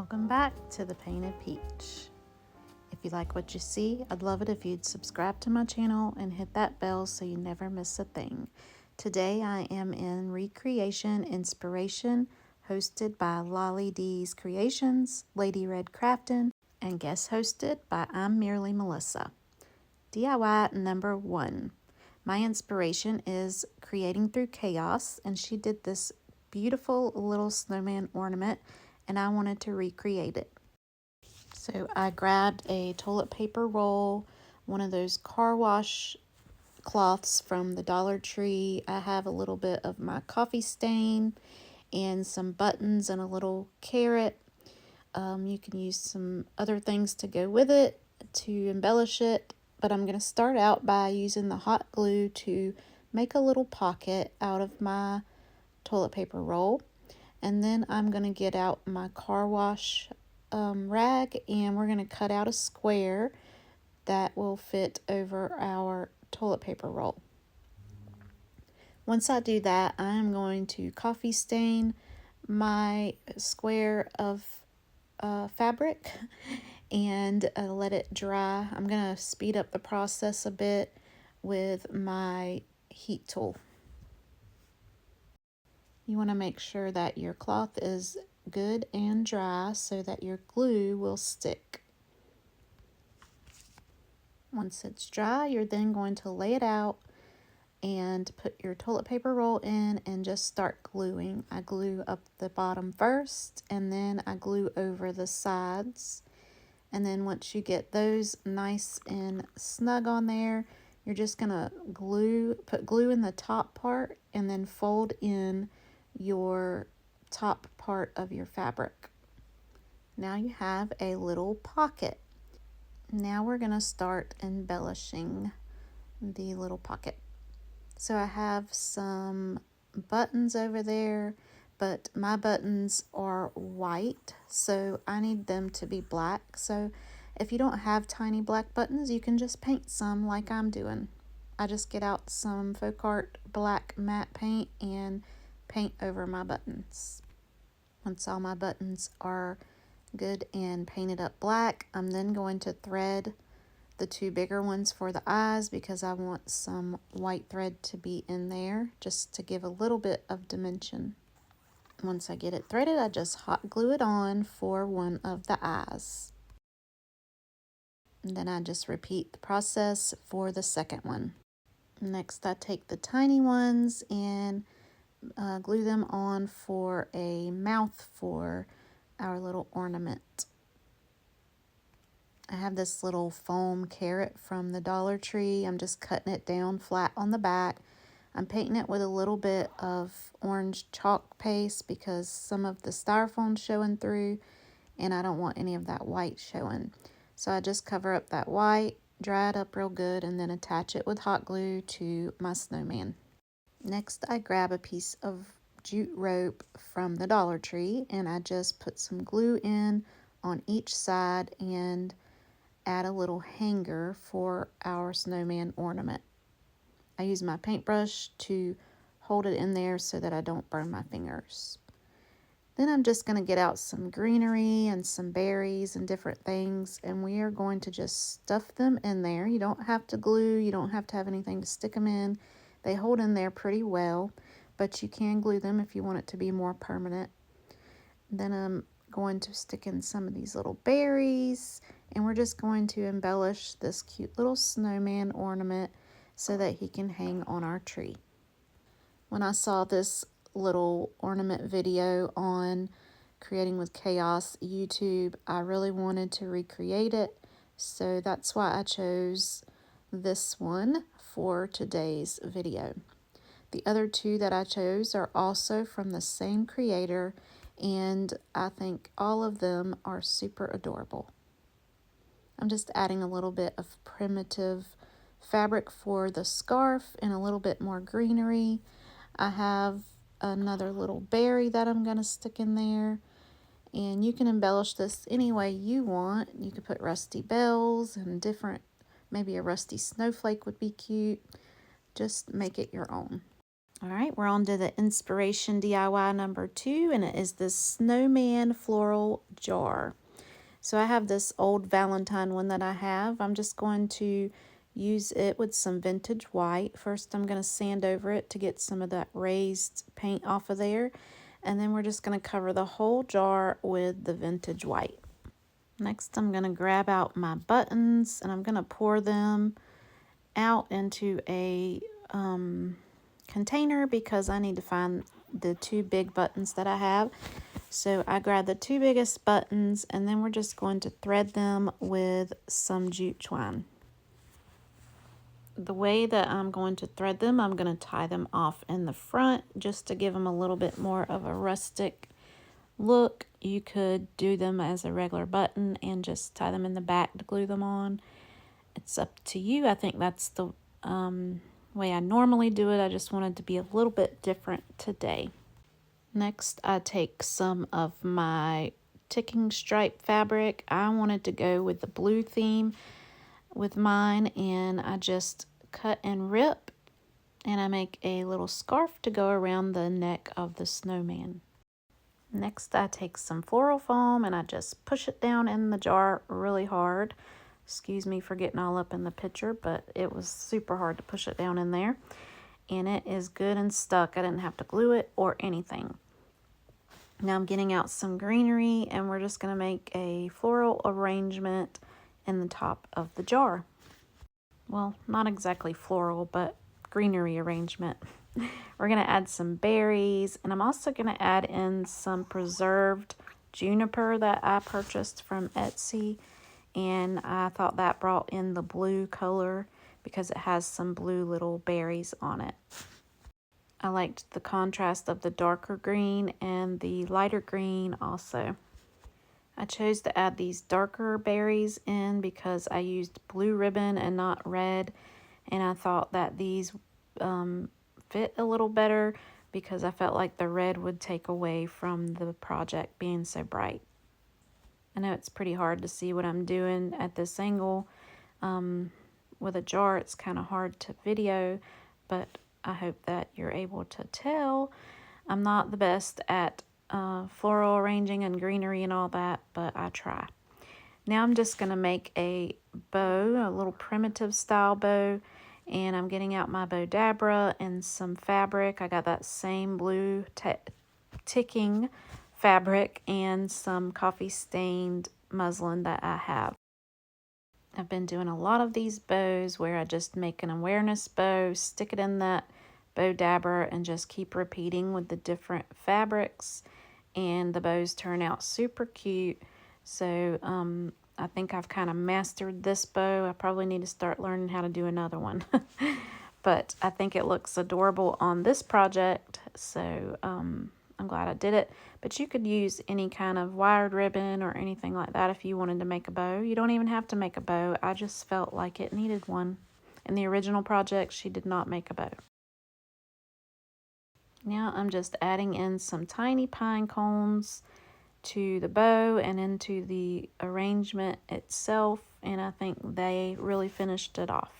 Welcome back to the Painted Peach. If you like what you see, I'd love it if you'd subscribe to my channel and hit that bell so you never miss a thing. Today I am in Recreation Inspiration, hosted by Lolly D's Creations, Lady Red Crafton, and guest hosted by I'm Merely Melissa. DIY number 1. My inspiration is Creating Through Chaos, and she did this beautiful little snowman ornament, and I wanted to recreate it. So I grabbed a toilet paper roll, one of those car wash cloths from the Dollar Tree. I have a little bit of my coffee stain and some buttons and a little carrot. You can use some other things to go with it to embellish it, but I'm going to start out by using the hot glue to make a little pocket out of my toilet paper roll. And then I'm going to get out my car wash rag, and we're going to cut out a square that will fit over our toilet paper roll. Once I do that, I'm going to coffee stain my square of fabric and let it dry. I'm going to speed up the process a bit with my heat tool. You want to make sure that your cloth is good and dry so that your glue will stick. Once it's dry, you're then going to lay it out and put your toilet paper roll in and just start gluing. I glue up the bottom first, and then I glue over the sides. And then once you get those nice and snug on there, you're just gonna put glue in the top part and then fold in your top part of your fabric. Now you have a little pocket. Now we're gonna start embellishing the little pocket. So I have some buttons over there, but my buttons are white, so I need them to be black. So if you don't have tiny black buttons, you can just paint some like I'm doing. I just get out some Folk Art black matte paint and paint over my buttons. Once all my buttons are good and painted up black, I'm then going to thread the two bigger ones for the eyes because I want some white thread to be in there just to give a little bit of dimension. Once I get it threaded, I just hot glue it on for one of the eyes. And then I just repeat the process for the second one. Next, I take the tiny ones and glue them on for a mouth for our little ornament. I have this little foam carrot from the Dollar Tree. I'm just cutting it down flat on the back. I'm painting it with a little bit of orange chalk paste because some of the styrofoam's showing through and I don't want any of that white showing. So I just cover up that white, dry it up real good, and then attach it with hot glue to my snowman. Next, I grab a piece of jute rope from the Dollar Tree and I just put some glue in on each side and add a little hanger for our snowman ornament. I use my paintbrush to hold it in there so that I don't burn my fingers. Then I'm just going to get out some greenery and some berries and different things, and we are going to just stuff them in there. You don't have to glue, you don't have to have anything to stick them in. They hold in there pretty well, but you can glue them if you want it to be more permanent. Then I'm going to stick in some of these little berries, and we're just going to embellish this cute little snowman ornament so that he can hang on our tree. When I saw this little ornament video on Creating with Chaos YouTube, I really wanted to recreate it, so that's why I chose this one for today's video. The other two that I chose are also from the same creator, and I think all of them are super adorable. I'm just adding a little bit of primitive fabric for the scarf and a little bit more greenery. I have another little berry that I'm going to stick in there, and you can embellish this any way you want. You could put rusty bells and different, maybe a rusty snowflake would be cute. Just make it your own. All right, we're on to the Inspiration DIY number 2, and it is this Snowman floral jar. So I have this old Valentine one that I have. I'm just going to use it with some vintage white. First, I'm going to sand over it to get some of that raised paint off of there. And then we're just going to cover the whole jar with the vintage white. Next, I'm going to grab out my buttons and I'm going to pour them out into a container because I need to find the 2 big buttons that I have. So I grab the 2 biggest buttons and then we're just going to thread them with some jute twine. The way that I'm going to thread them, I'm going to tie them off in the front just to give them a little bit more of a rustic look. You could do them as a regular button and just tie them in the back to glue them on. It's up to you. I think that's the way I normally do it. I just wanted to be a little bit different today. Next, I take some of my ticking stripe fabric. I wanted to go with the blue theme with mine, and I just cut and rip, and I make a little scarf to go around the neck of the snowman. Next, I take some floral foam and I just push it down in the jar really hard. Excuse me for getting all up in the picture, but it was super hard to push it down in there. And it is good and stuck. I didn't have to glue it or anything. Now I'm getting out some greenery and we're just going to make a floral arrangement in the top of the jar. Well, not exactly floral, but greenery arrangement. We're going to add some berries, and I'm also going to add in some preserved juniper that I purchased from Etsy, and I thought that brought in the blue color because it has some blue little berries on it. I liked the contrast of the darker green and the lighter green also. I chose to add these darker berries in because I used blue ribbon and not red, and I thought that these fit a little better because I felt like the red would take away from the project being so bright. I know it's pretty hard to see what I'm doing at this angle. With a jar, it's kind of hard to video, but I hope that you're able to tell. I'm not the best at floral arranging and greenery and all that, but I try. Now I'm just going to make a bow, a little primitive style bow, and I'm getting out my bow dabra and some fabric. I got that same blue ticking fabric and some coffee stained muslin that I have. I've been doing a lot of these bows where I just make an awareness bow, stick it in that bow dabber, and just keep repeating with the different fabrics, and the bows turn out super cute. So I think I've kind of mastered this bow. I probably need to start learning how to do another one. But I think it looks adorable on this project, so I'm glad I did it. But you could use any kind of wired ribbon or anything like that if you wanted to make a bow. You don't even have to make a bow. I just felt like it needed one. In the original project, she did not make a bow. Now I'm just adding in some tiny pine cones to the bow and into the arrangement itself, and I think they really finished it off.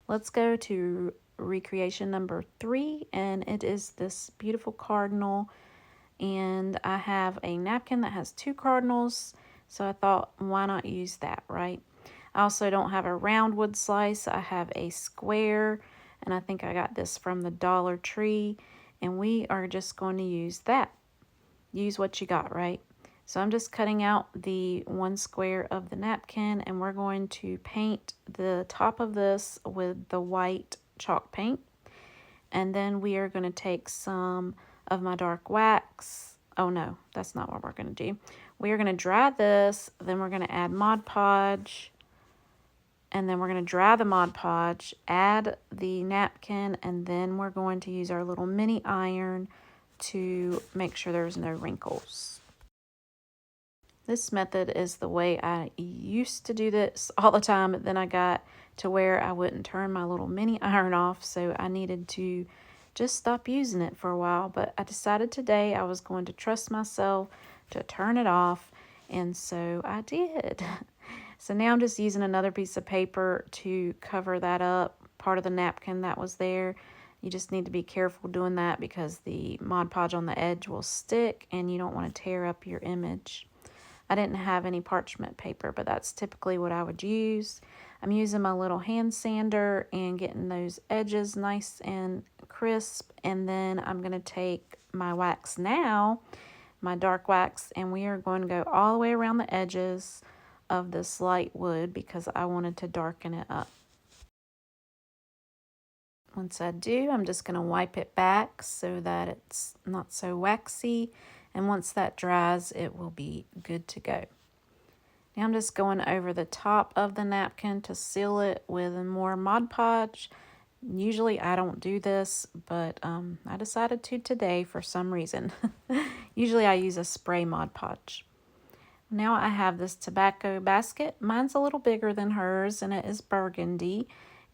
Let's go to recreation number 3, and it is this beautiful cardinal, and I have a napkin that has 2 cardinals, so I thought, why not use that, right? I also don't have a round wood slice. I have a square, and I think I got this from the Dollar Tree, and we are just going to use that. Use what you got, right? So I'm just cutting out the 1 square of the napkin, and we're going to paint the top of this with the white chalk paint. And then we are going to take some of my dark wax. Oh no, that's not what we're going to do. We are going to dry this, then we're going to add Mod Podge, and then we're going to dry the Mod Podge, add the napkin, and then we're going to use our little mini iron to make sure there's no wrinkles. This method is the way I used to do this all the time, but then I got to where I wouldn't turn my little mini iron off, so I needed to just stop using it for a while. But I decided today I was going to trust myself to turn it off, and so I did. So now I'm just using another piece of paper to cover that up, part of the napkin that was there, You just need to be careful doing that because the Mod Podge on the edge will stick and you don't want to tear up your image. I didn't have any parchment paper, but that's typically what I would use. I'm using my little hand sander and getting those edges nice and crisp. And then I'm going to take my wax now, my dark wax, and we are going to go all the way around the edges of this light wood because I wanted to darken it up. Once I do, I'm just going to wipe it back so that it's not so waxy. And once that dries, it will be good to go. Now I'm just going over the top of the napkin to seal it with more Mod Podge. Usually I don't do this, but I decided to today for some reason. Usually I use a spray Mod Podge. Now I have this tobacco basket. Mine's a little bigger than hers and it is burgundy.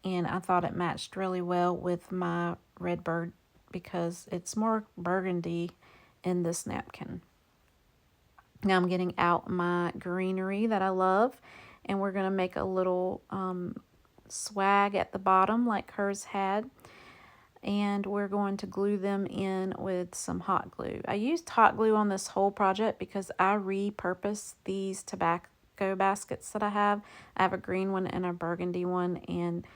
And I thought it matched really well with my red bird because it's more burgundy in this napkin. Now I'm getting out my greenery that I love, and we're going to make a little swag at the bottom like hers had. And we're going to glue them in with some hot glue. I used hot glue on this whole project because I repurposed these tobacco baskets that I have. I have a green one and a burgundy one, and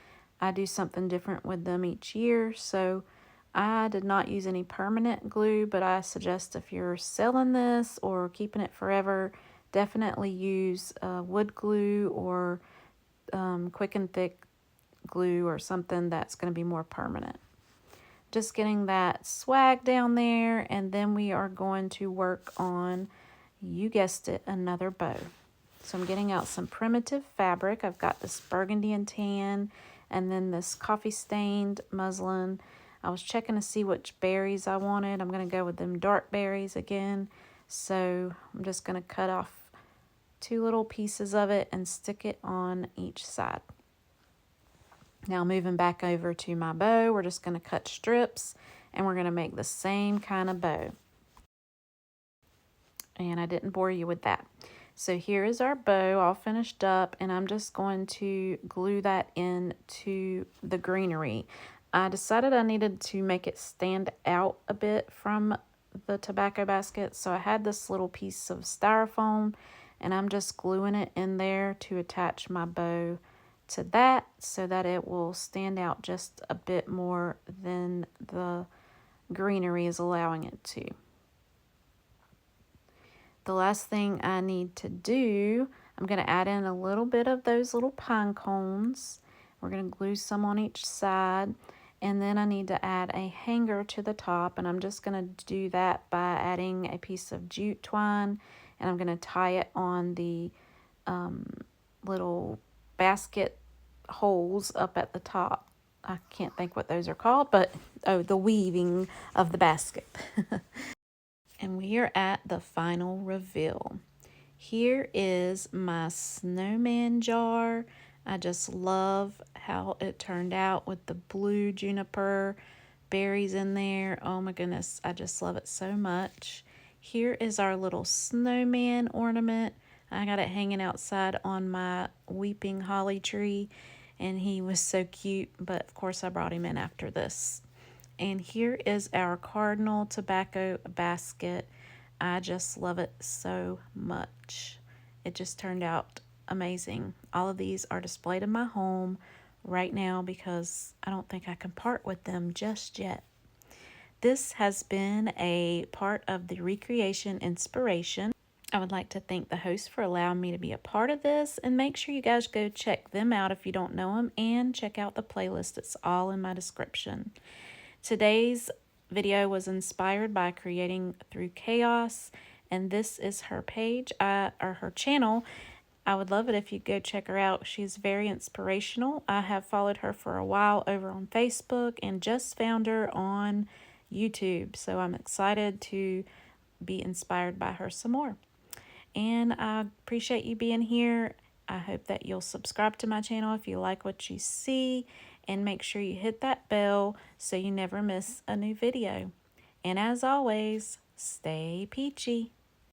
I do something different with them each year. So I did not use any permanent glue, but I suggest if you're selling this or keeping it forever, definitely use wood glue or quick and thick glue or something that's going to be more permanent. Just getting that swag down there, and then we are going to work on, you guessed it, another bow. So I'm getting out some primitive fabric. I've got this burgundy and tan, and then this coffee stained muslin. I was checking to see which berries I wanted. I'm going to go with them dark berries again. So I'm just going to cut off 2 little pieces of it and stick it on each side. Now moving back over to my bow, we're just going to cut strips and we're going to make the same kind of bow. And I didn't bore you with that. So here is our bow all finished up, and I'm just going to glue that into the greenery. I decided I needed to make it stand out a bit from the tobacco basket, so I had this little piece of styrofoam, and I'm just gluing it in there to attach my bow to that so that it will stand out just a bit more than the greenery is allowing it to. The last thing I need to do, I'm going to add in a little bit of those little pine cones. We're going to glue some on each side, and then I need to add a hanger to the top, and I'm just going to do that by adding a piece of jute twine, and I'm going to tie it on the little basket holes up at the top. I can't think what those are called, but oh, the weaving of the basket. And we are at the final reveal. Here is my snowman jar. I just love how it turned out with the blue juniper berries in there. Oh my goodness, I just love it so much. Here is our little snowman ornament. I got it hanging outside on my weeping holly tree, and he was so cute, but of course I brought him in after this. And here is our Cardinal tobacco basket. I just love it so much. It just turned out amazing. All of these are displayed in my home right now because I don't think I can part with them just yet. This has been a part of the Recreation Inspiration. I would like to thank the host for allowing me to be a part of this, and make sure you guys go check them out if you don't know them, and check out the playlist. It's all in my description. Today's video was inspired by Creating Through Chaos, and this is her page, or her channel. I would love it if you'd go check her out. She's very inspirational. I have followed her for a while over on Facebook and just found her on YouTube, so I'm excited to be inspired by her some more. And I appreciate you being here. I hope that you'll subscribe to my channel if you like what you see, and make sure you hit that bell so you never miss a new video. And as always, stay peachy.